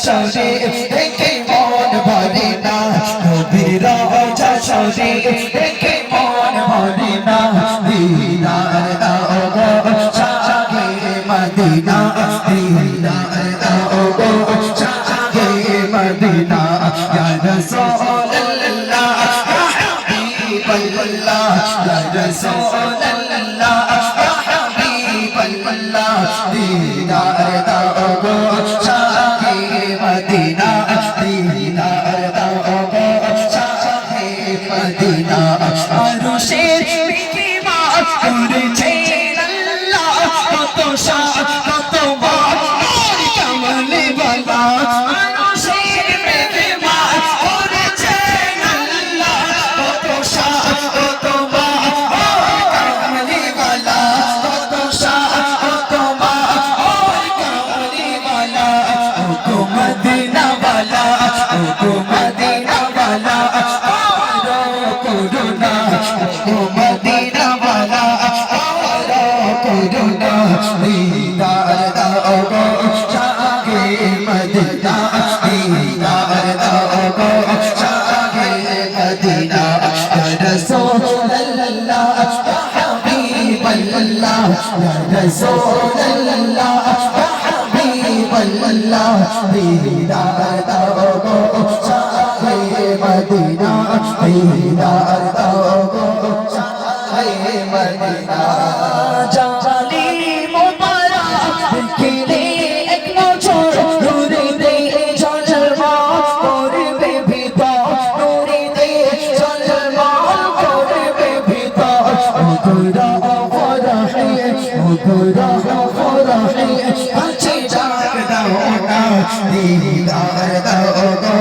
শরীফ দেখে মন ভরে না নবীর রওজা শরীফ দেখে মন ভরে না দিদার দাও গো শাহে মদিনা দিদার দাও গো শাহে মদিনা ইয়া রাসূলুল্লাহ ইয়া হাবিবাল্লাহ ইয়া রাসূলুল্লাহ ইয়া হাবিবাল্লাহ দিদার দাও গো শাহে মদিনা দিদার দাও গো শাহে মদিনা আরশের বিমা করেছেন আল্লাহ কত শাহ কত বার কামলে বালা আরশের বিমা করেছেন আল্লাহ কত শাহ কত বার কামলে বালা কত শাহ কত বার কামলে বালা ও মদিনা বালা ও মদিনা বালা করুণা ও মদিনা বালা করুণা দিদার দাও গো শাহে মদিনা দিদার দাও গো শাহে মদিনা ইয়া রাসূলুল্লাহ ইয়া হাবিবাল্লাহ ইয়া রাসূলুল্লাহ ইয়া হাবিবাল্লাহ দিদার দাও গো শাহে মদিনা দিদার দাও গো শাহে মদিনা জালি মুবারক দেখিলে এক নজর নূরে দে ঝলমা করবে ভিতর নূরে দে ঝলমা করবে ভিতর ওগরা ফরহে ওগরা ফরহে কাছে ডাক দাও না দিদার দাও গো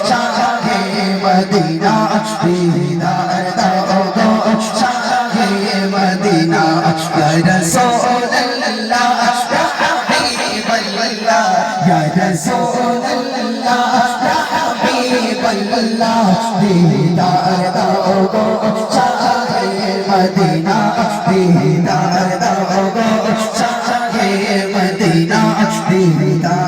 শাহে মদিনা দিদার দাও গো শাহে মদিনা ইয়া রাসূলুল্লাহ ইয়া হাবিবাল্লাহ ইয়া রাসূলুল্লাহ ইয়া হাবিবাল্লাহ দিদার দাও গো শাহে মদিনা দিদার দাও গো শাহে মদিনা দিদার